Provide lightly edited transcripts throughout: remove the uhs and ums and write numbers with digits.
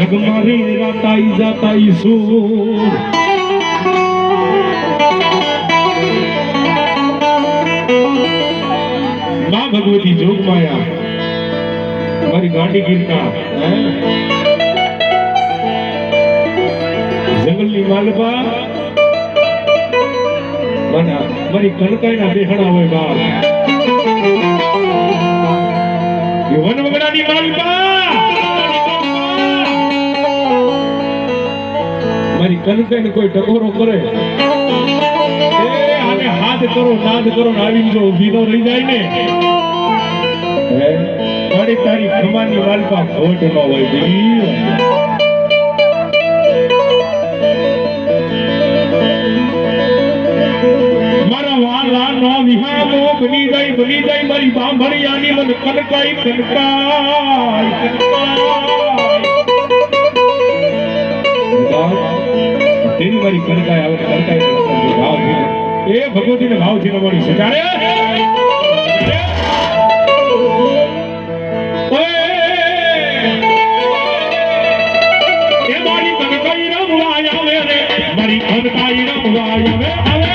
જગમારી રાતાઈ જાતાઈ સુર માં ભગવતી જોગ માયા મારી ગાંડી ગીરકા જંગલની માલબા મને મારી કનકાઈના બેહણા હોય બાપ એ વન વગડાની માલબા મારી કનકાઈને કોઈ ટકોરો કરે આને હાથ કરો નાદ કરો આવીને જો ઊભી ન રહી જાય ને મારી તારી ખમાની માલપા ખોટ ન હોય દી મારા વાલા નો વિહામો બની જાય મારી બાંભણિયાની મન કનકાઈ તેની મારી કનકાઈ આવે ભાવ એ ભગવતીને ભાવથી ન મળી સજાડે એ મારી કનકાઈ રમવાય આવે રે મારી કનકાઈ રમવાય આવે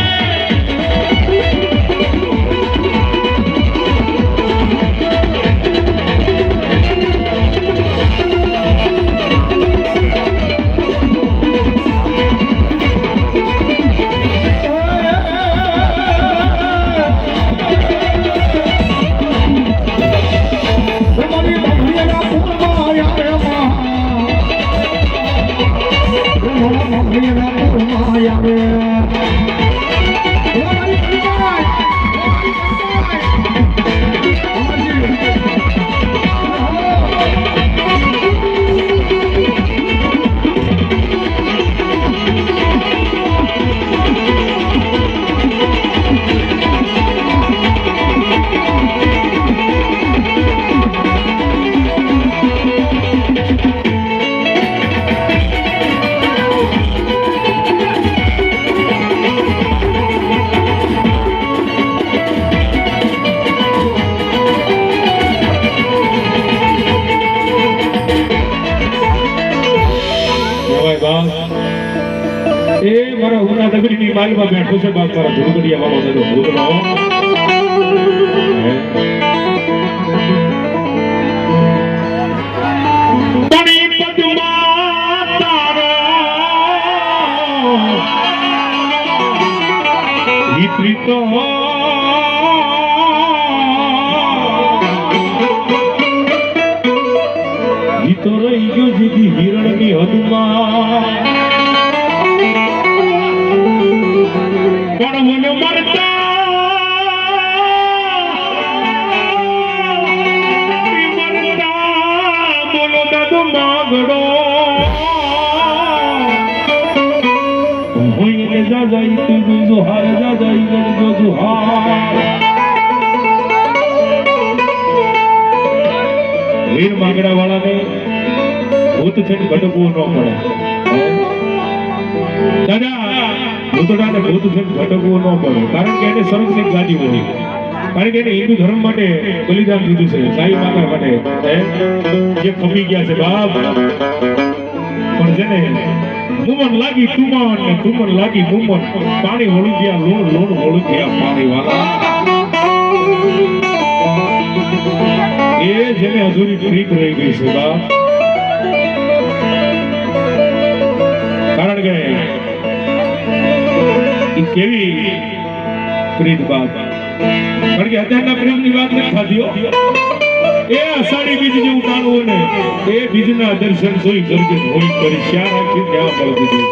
એ મારા ઉના નગરીની માલમાં બેઠો છે બાપ મારા ધુડગડિયા વાળો છે ભૂતનો તણી પદમાં તારા વિતરિતો ગીતો રહી ગયો જેથી હિરણની હદમાં મને મરતા બોલો દાદો માગડો હોઈને જાજાઈ તું જોહાર જાજાઈ ગણજો જોહાર વીર માગડા વાળાને ભૂત થઈને ભટકવું ન પડે દાદા ભૂતડાને ભૂત થઈને ભટકવું ન પડે કારણ કે એને સંરક્ષિત ગાદી હોય કારણ કે એને હિન્દુ ધર્મ માટે બલિદાન દીધું છે સાઈ માતા માટે જે ખપી ગયા છે બાપ પણ જેને મુમન લાગી તુમન ને તુમન લાગી મુમન પાણી હોળી ગયા લોણ હોળી ગયા પાણી વાળા એ જેને અધૂરી પ્રીત રહી ગઈ છે બાપ કારણ કે કેવી પ્રીત બાત કારણ કે અત્યારના પ્રેમની વાત નથી થતી એ અષાઢી બીજ જેવું ટાણું હોય ને એ બીજના દર્શન જોઈ ગર્જન હોય કરી શ્યા રાખી ત્યાં મળતી હતી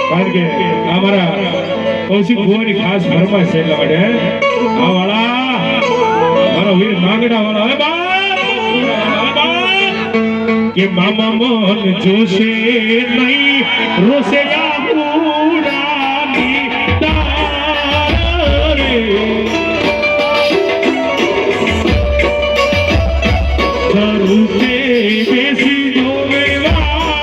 કારણ કે આ મારા કૌશિક ભુવાની ખાસ ફરમાઈશ છે એટલા માટે આ વાળા મારા વીર માંગડા વાળા હવે બા કે મામા મોહન જોશે નહીં રોશે યાદુડાની તારે જરૂરતે બેસી જોવે વાગડી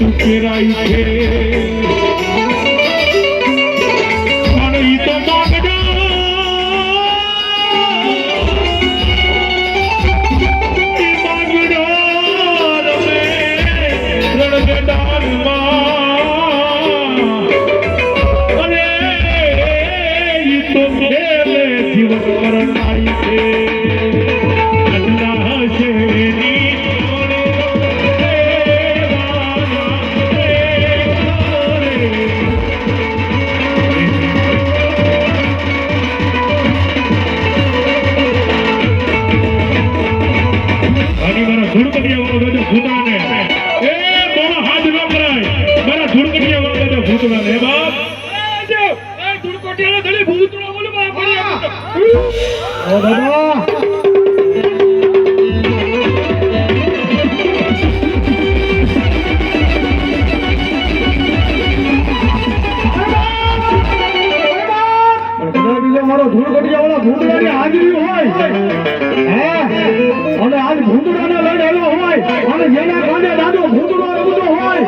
તું કેરાઈ છે પણ ઈ તો જીવન કરનારી છે અલ્લાહ શેરી મારો ધૂળ કટિયા વાળા ભૂતડાની હાજરી હોય અને આજ ભૂતડાને લઈને આવ્યો હોય અને જેના કાને દાદો ભૂતડો રમતો હોય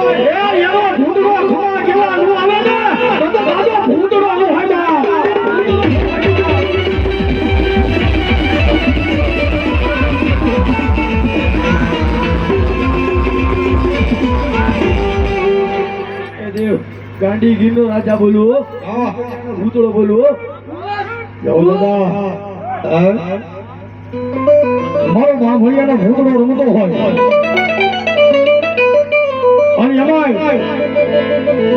એનો ભૂતડો ખોવા કેવા નું આવે ને તો દાદો ભૂતડો નું હોય દેવ ગાંડી ગીરનો રાજા બોલું ભૂતડો બોલું મારો બાંભળિયાનો ભૂતડો રમતો હોય અને એમાં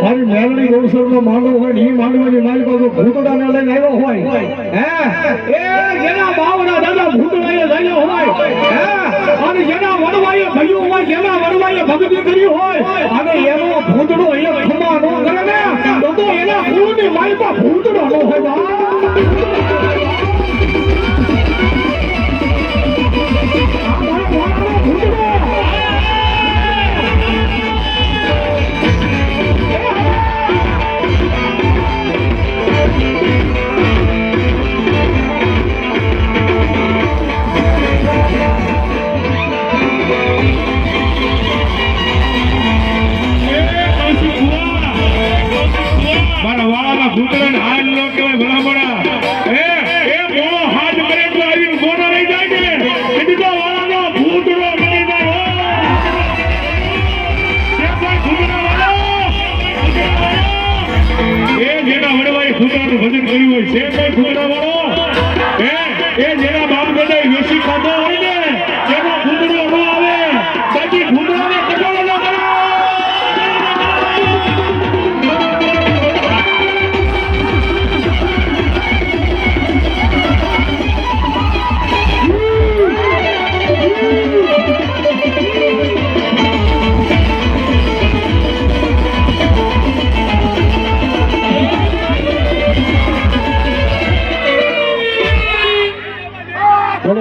મારી મેલડી ગૌસરનો માંડવો હોય ને એ માંડવાની મારી પાસે ભૂતડાને લઈને આવ્યો હોય એ જેના બાવના દાદા ભૂતડાએ લઈને હોય અને જેના વડવાઈએ ભયું હોય જેના વડવાઈએ ભક્તિ કરી હોય અને એનો ભૂતડો એ ખમા નો કરે ને તો એના કુળની મારી પાસે ભૂતડો નો હોય ભજન કર્યું હોય છે કોઈ ભૂતડા વાળો એ જેના બાપ દાદા વેસી ખાધો હોય ને એનો ભૂતડો ન આવે બાકી ભૂતડાને કટોળો ન કરે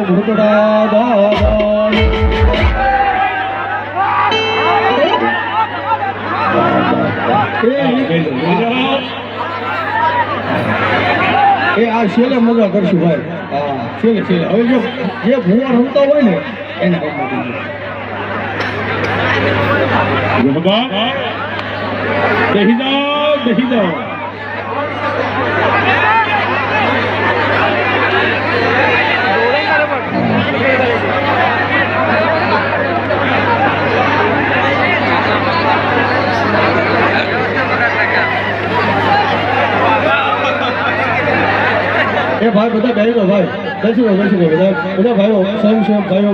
ભૂતડા દાદા એ આ શેલે મજા કરશું ભાઈ છેલ્લે હવે જો જે ભૂવા રમતા હોય ને એને બેસી જાઓ એ ભાઈ બધા બેસી દો ભાઈ બધા ભાઈઓ સ્વયં ભાઈઓ